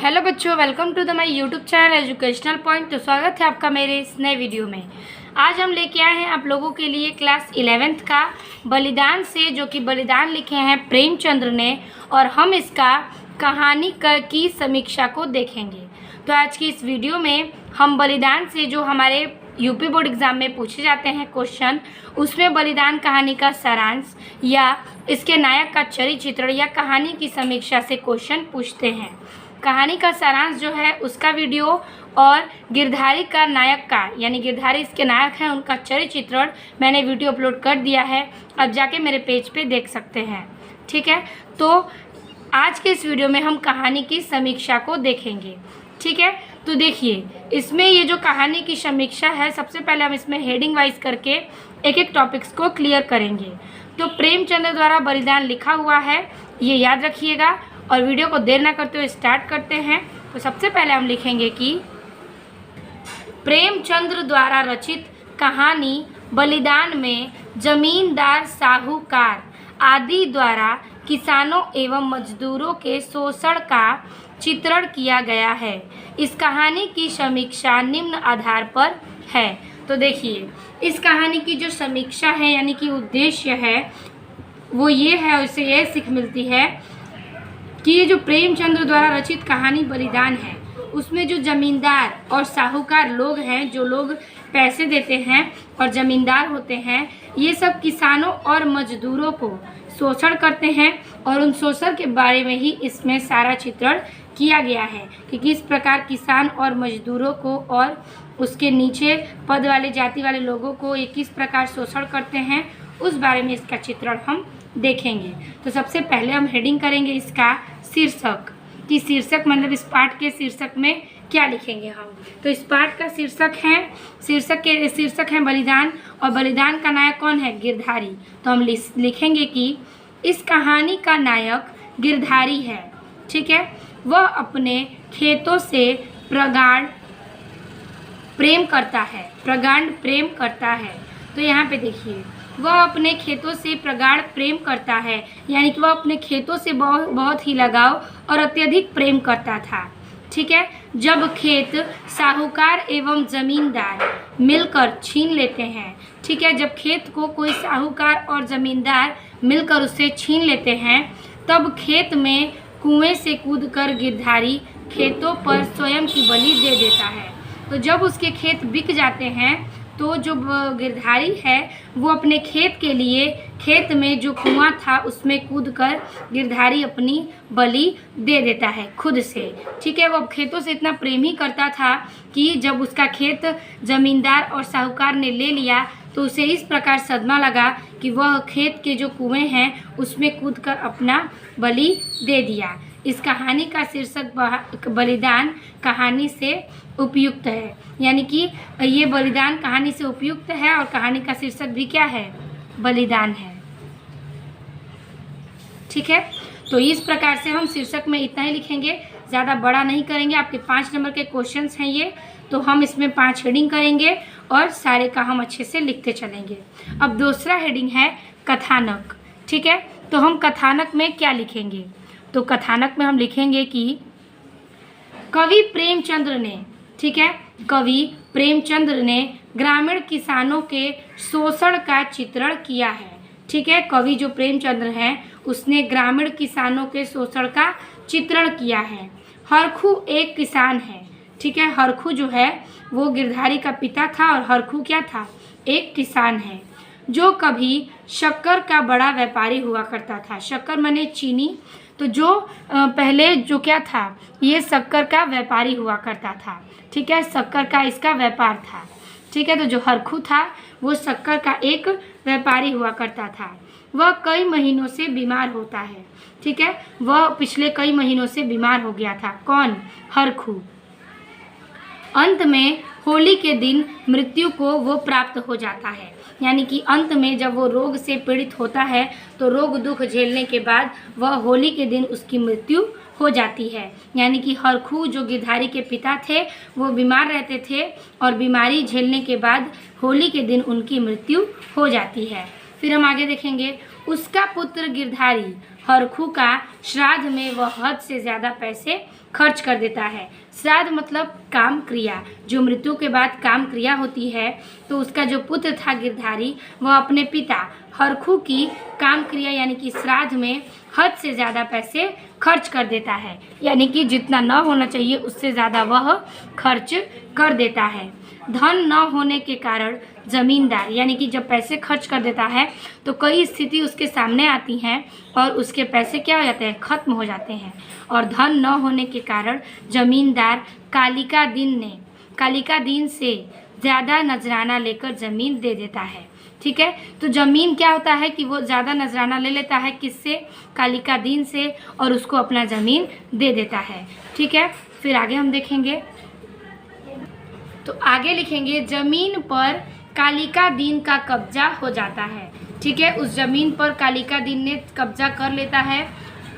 Hello बच्चों, welcome to the my YouTube channel educational point. तो स्वागत है आपका मेरे इस नए वीडियो में। आज हम लेके आए हैं आप लोगों के लिए क्लास 11th का बलिदान से, जो कि बलिदान लिखे हैं प्रेमचंद्र ने, और हम इसका कहानी की समीक्षा को देखेंगे। तो आज की इस वीडियो में हम बलिदान से जो हमारे यूपी बोर्ड एग्ज़ाम में पूछे जाते हैं क्वेश्चन, उसमें बलिदान कहानी का सारांश या इसके नायक का चरित्र या कहानी की समीक्षा से क्वेश्चन पूछते हैं। कहानी का सारांश जो है उसका वीडियो और गिरधारी का नायक का, यानी गिरधारी इसके नायक हैं, उनका चरित्र मैंने वीडियो अपलोड कर दिया है। अब जाके मेरे पेज पे देख सकते हैं। ठीक है, तो आज के इस वीडियो में हम कहानी की समीक्षा को देखेंगे। ठीक है, तो देखिए इसमें ये जो कहानी की समीक्षा है, सबसे पहले हम इसमें हेडिंग वाइज करके एक एक टॉपिक्स को क्लियर करेंगे। तो प्रेमचंद्र द्वारा बलिदान लिखा हुआ है, ये याद रखिएगा। और वीडियो को देर ना करते हुए स्टार्ट करते हैं। तो सबसे पहले हम लिखेंगे कि प्रेमचंद्र द्वारा रचित कहानी बलिदान में जमींदार, साहूकार आदि द्वारा किसानों एवं मजदूरों के शोषण का चित्रण किया गया है। इस कहानी की समीक्षा निम्न आधार पर है। तो देखिए इस कहानी की जो समीक्षा है, यानी कि उद्देश्य है, वो ये है, उससे ये सीख मिलती है कि ये जो प्रेमचंद्र द्वारा रचित कहानी बलिदान है, उसमें जो जमींदार और साहूकार लोग हैं, जो लोग पैसे देते हैं और जमींदार होते हैं, ये सब किसानों और मजदूरों को शोषण करते हैं। और उन शोषण के बारे में ही इसमें सारा चित्रण किया गया है कि किस प्रकार किसान और मजदूरों को और उसके नीचे पद वाले, जाति वाले लोगों को ये किस प्रकार शोषण करते हैं, उस बारे में इसका चित्रण हम देखेंगे। तो सबसे पहले हम हेडिंग करेंगे इसका शीर्षक, कि शीर्षक मतलब इस पाठ के शीर्षक में क्या लिखेंगे हम। तो इस पाठ का शीर्षक है बलिदान, और बलिदान का नायक कौन है? गिरधारी। तो हम लिखेंगे कि इस कहानी का नायक गिरधारी है। ठीक है, वह अपने खेतों से प्रगाढ़ प्रेम करता है। तो यहाँ पे देखिए, वह अपने खेतों से प्रगाढ़ प्रेम करता है, यानी कि वह अपने खेतों से बहुत ही लगाव और अत्यधिक प्रेम करता था। ठीक है, जब खेत साहूकार एवं जमींदार मिलकर छीन लेते हैं, ठीक है, जब खेत को कोई साहूकार और जमींदार मिलकर उससे छीन लेते हैं, तब खेत में कुएं से कूदकर गिरधारी खेतों पर स्वयं की बलि दे देता है। तो जब उसके खेत बिक जाते हैं, तो जो गिरधारी है वो अपने खेत के लिए, खेत में जो कुआं था उसमें कूदकर गिरधारी अपनी बलि दे देता है खुद से। ठीक है, वो खेतों से इतना प्रेम ही करता था कि जब उसका खेत जमींदार और साहूकार ने ले लिया, तो उसे इस प्रकार सदमा लगा कि वह खेत के जो कुएं हैं उसमें कूदकर अपना बलि दे दिया। इस कहानी का शीर्षक बलिदान कहानी से उपयुक्त है, यानी कि ये बलिदान कहानी से उपयुक्त है, और कहानी का शीर्षक भी क्या है? बलिदान है। ठीक है, तो इस प्रकार से हम शीर्षक में इतना ही लिखेंगे, ज़्यादा बड़ा नहीं करेंगे। आपके 5 नंबर के क्वेश्चंस हैं ये, तो हम इसमें 5 हेडिंग करेंगे और सारे का हम अच्छे से लिखते चलेंगे। अब दूसरा हेडिंग है कथानक। ठीक है, तो हम कथानक में क्या लिखेंगे? तो कथानक में हम लिखेंगे कि कवि प्रेमचंद्र ने, ठीक है, कवि प्रेमचंद्र ने ग्रामीण किसानों के शोषण का चित्रण किया है। ठीक है, कवि जो प्रेमचंद्र हैं उसने ग्रामीण किसानों के शोषण का चित्रण किया है। हरखू एक किसान है। ठीक है, हरखू जो है वो गिरधारी का पिता था, और हरखू क्या था? एक किसान है, जो कभी शक्कर का बड़ा व्यापारी हुआ करता था। शक्कर माने चीनी। तो जो पहले जो क्या था, ये शक्कर का व्यापारी हुआ करता था। ठीक है, शक्कर का इसका व्यापार था। ठीक है, तो जो हरखू था वो शक्कर का एक व्यापारी हुआ करता था। वह कई महीनों से बीमार होता है। ठीक है, वह पिछले कई महीनों से बीमार हो गया था। कौन? हरखू। अंत में होली के दिन मृत्यु को वो प्राप्त हो जाता है, यानी कि अंत में जब वो रोग से पीड़ित होता है, तो रोग दुख झेलने के बाद वह होली के दिन उसकी मृत्यु हो जाती है। यानी कि हरखू जो गिरधारी के पिता थे वो बीमार रहते थे, और बीमारी झेलने के बाद होली के दिन उनकी मृत्यु हो जाती है। फिर हम आगे देखेंगे, उसका पुत्र गिरधारी हरखू का श्राद्ध में वह हद से ज़्यादा पैसे खर्च कर देता है। श्राद्ध मतलब काम क्रिया, जो मृत्यु के बाद काम क्रिया होती है। तो उसका जो पुत्र था गिरधारी, वह अपने पिता हरखू की काम क्रिया यानी कि श्राद्ध में हद से ज़्यादा पैसे खर्च कर देता है, यानी कि जितना न होना चाहिए उससे ज़्यादा वह खर्च कर देता है। धन न होने के कारण ज़मींदार, यानी कि जब पैसे खर्च कर देता है तो कई स्थिति उसके सामने आती हैं और उसके पैसे क्या हो जाते हैं, ख़त्म हो जाते हैं। और धन न होने के कारण ज़मींदार कालिका दिन से ज़्यादा नजराना लेकर ज़मीन दे देता है। ठीक है, तो ज़मीन क्या होता है कि वो ज़्यादा नजराना ले लेता है, किससे, कालिका दिन से, और उसको अपना ज़मीन दे देता है। ठीक है, फिर आगे हम देखेंगे। तो आगे लिखेंगे जमीन पर कालिका दिन का कब्जा हो जाता है। ठीक है, उस जमीन पर कालिका दिन ने कब्जा कर लेता है।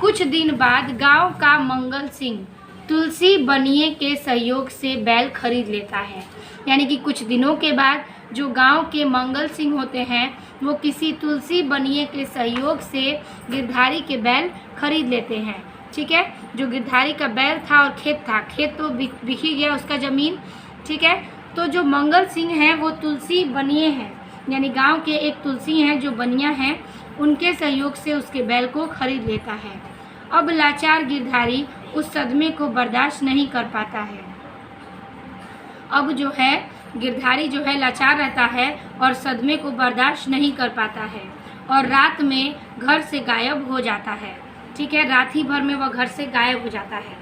कुछ दिन बाद गांव का मंगल सिंह तुलसी बनिए के सहयोग से बैल खरीद लेता है, यानी कि कुछ दिनों के बाद जो गांव के मंगल सिंह होते हैं वो किसी तुलसी बनिए के सहयोग से गिरधारी के बैल खरीद लेते हैं। ठीक है, जो गिरधारी का बैल था और खेत तो बिक ही गया उसका ज़मीन। ठीक है, तो जो मंगल सिंह हैं वो तुलसी बनिए हैं, यानी गांव के एक तुलसी हैं जो बनिया हैं, उनके सहयोग से उसके बैल को खरीद लेता है। अब लाचार गिरधारी उस सदमे को बर्दाश्त नहीं कर पाता है। अब जो है गिरधारी जो है लाचार रहता है और सदमे को बर्दाश्त नहीं कर पाता है और रात में घर से गायब हो जाता है। ठीक है, रात ही भर में वह घर से गायब हो जाता है।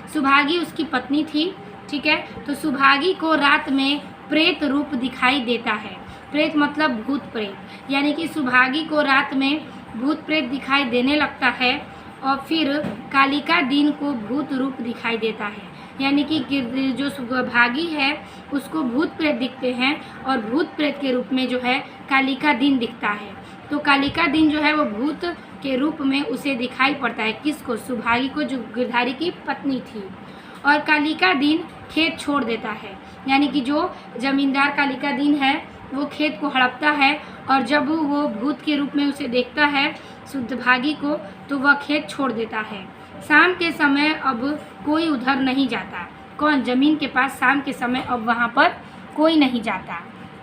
सुभागी उसकी पत्नी थी। ठीक है, तो सुभागी को रात में प्रेत रूप दिखाई देता है। प्रेत मतलब भूत प्रेत, यानी कि सुभागी को रात में भूत प्रेत दिखाई देने लगता है और फिर कालिका दिन को भूत रूप दिखाई देता है, यानी कि जो सुभागी है उसको भूत प्रेत दिखते हैं और भूत प्रेत के रूप में जो है कालिका दिन दिखता है। तो कालिका दिन जो है वो भूत के रूप में उसे दिखाई पड़ता है। किसको, सुभागी को, जो गिरधारी की पत्नी थी। और कालिका दिन खेत छोड़ देता है, यानी कि जो जमींदार कालिका दिन है वो खेत को हड़पता है और जब वो भूत के रूप में उसे देखता है सुभागी को तो वह खेत छोड़ देता है। शाम के समय अब कोई उधर नहीं जाता। कौन, ज़मीन के पास शाम के समय अब वहाँ पर कोई नहीं जाता।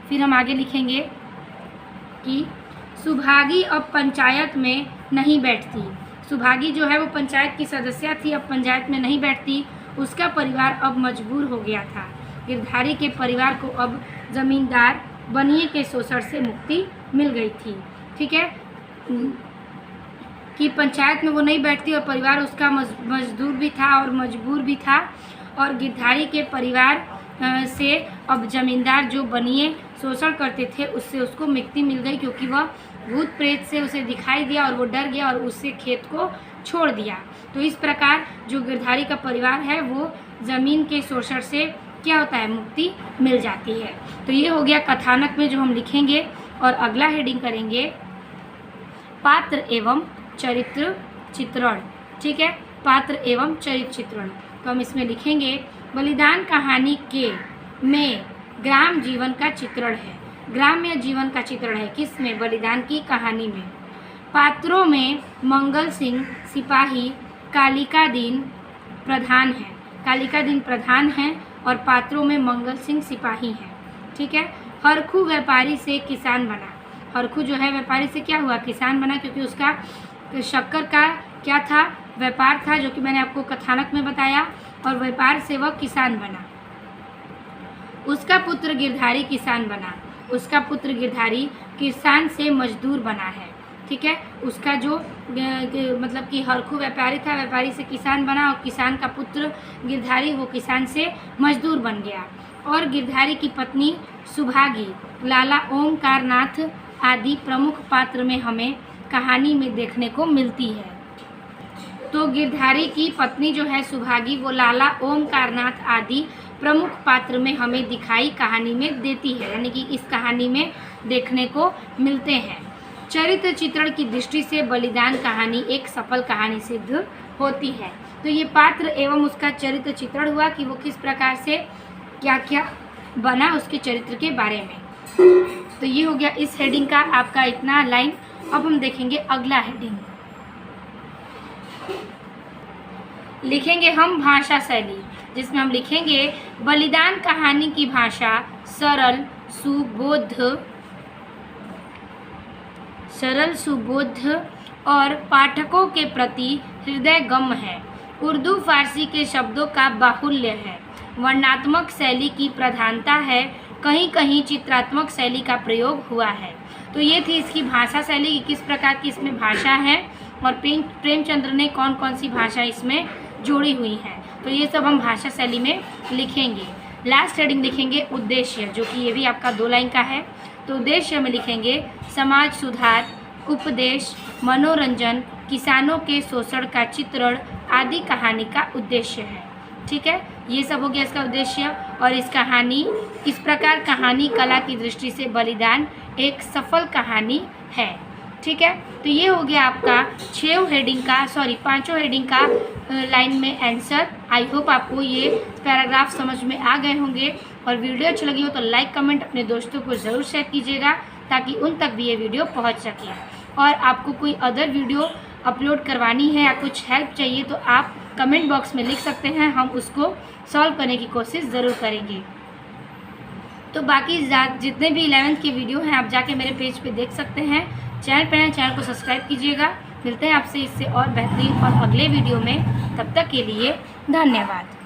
फिर हम आगे लिखेंगे कि सुभागी अब पंचायत में नहीं बैठती। सुभागी जो है वो पंचायत की सदस्य थी, अब पंचायत में नहीं बैठती। उसका परिवार अब मजबूर हो गया था। गिरधारी के परिवार को अब जमींदार बनिए के शोषण से मुक्ति मिल गई थी। ठीक है, कि पंचायत में वो नहीं बैठती और परिवार उसका मजदूर भी था और मजबूर भी था। और गिरधारी के परिवार से अब जमींदार जो बनिए शोषण करते थे उससे उसको मुक्ति मिल गई, क्योंकि वह भूत प्रेत से उसे दिखाई दिया और वो डर गया और उससे खेत को छोड़ दिया। तो इस प्रकार जो गिरधारी का परिवार है वो ज़मीन के शोषण से क्या होता है, मुक्ति मिल जाती है। तो ये हो गया कथानक में जो हम लिखेंगे। और अगला हेडिंग करेंगे पात्र एवं चरित्र चित्रण। ठीक है, पात्र एवं चरित्र चित्रण। तो हम इसमें लिखेंगे बलिदान कहानी के में ग्राम जीवन का चित्रण है। ग्राम्य जीवन का चित्रण है किसमें, बलिदान की कहानी में। पात्रों में मंगल सिंह सिपाही कालिका दिन प्रधान है। कालिका दिन प्रधान है और पात्रों में मंगल सिंह सिपाही हैं। ठीक है, हरखू व्यापारी से किसान बना। हरखू जो है व्यापारी से क्या हुआ, किसान बना, क्योंकि उसका शक्कर का क्या था, व्यापार था, जो कि मैंने आपको कथानक में बताया, और व्यापार से वह किसान बना। उसका पुत्र गिरधारी किसान बना। उसका पुत्र गिरधारी किसान से मजदूर बना है। ठीक है, उसका जो मतलब कि हरखू व्यापारी था, व्यापारी से किसान बना, और किसान का पुत्र गिरधारी वो किसान से मजदूर बन गया। और गिरधारी की पत्नी सुभागी लाला ओमकारनाथ आदि प्रमुख पात्र में हमें कहानी में देखने को मिलती है। तो गिरधारी की पत्नी जो है सुभागी वो लाला ओमकारनाथ आदि प्रमुख पात्र में हमें दिखाई कहानी में देती है, यानी कि इस कहानी में देखने को मिलते हैं। चरित्र चित्रण की दृष्टि से बलिदान कहानी एक सफल कहानी सिद्ध होती है। तो ये पात्र एवं उसका चरित्र चित्रण हुआ कि वो किस प्रकार से क्या क्या बना उसके चरित्र के बारे में। तो ये हो गया इस हेडिंग का आपका इतना लाइन। अब हम देखेंगे अगला हेडिंग। लिखेंगे हम भाषा शैली, जिसमें हम लिखेंगे बलिदान कहानी की भाषा सरल सुबोध और पाठकों के प्रति हृदयंगम है। उर्दू फारसी के शब्दों का बाहुल्य है। वर्णनात्मक शैली की प्रधानता है, कहीं कहीं चित्रात्मक शैली का प्रयोग हुआ है। तो ये थी इसकी भाषा शैली की, किस प्रकार की इसमें भाषा है और प्रेमचंद्र ने कौन कौन सी भाषा इसमें जोड़ी हुई हैं। तो ये सब हम भाषा शैली में लिखेंगे। लास्ट हेडिंग लिखेंगे उद्देश्य, जो कि ये भी आपका 2 लाइन का है। तो उद्देश्य में लिखेंगे समाज सुधार, उपदेश, मनोरंजन, किसानों के शोषण का चित्रण आदि कहानी का उद्देश्य है। ठीक है, ये सब हो गया इसका उद्देश्य। और इस प्रकार कहानी कला की दृष्टि से बलिदान एक सफल कहानी है। ठीक है, तो ये हो गया आपका 5 हेडिंग का लाइन में आंसर। आई होप आपको ये पैराग्राफ समझ में आ गए होंगे। और वीडियो अच्छी लगी हो तो लाइक कमेंट अपने दोस्तों को ज़रूर शेयर कीजिएगा, ताकि उन तक भी ये वीडियो पहुंच सके। और आपको कोई अदर वीडियो अपलोड करवानी है या कुछ हेल्प चाहिए तो आप कमेंट बॉक्स में लिख सकते हैं, हम उसको सॉल्व करने की कोशिश ज़रूर करेंगे। तो बाकी जितने भी 11th के वीडियो हैं आप जाके मेरे पेज पे देख सकते हैं। चैनल पर नए, चैनल को सब्सक्राइब कीजिएगा। मिलते हैं आपसे इससे और बेहतरीन और अगले वीडियो में। तब तक के लिए धन्यवाद।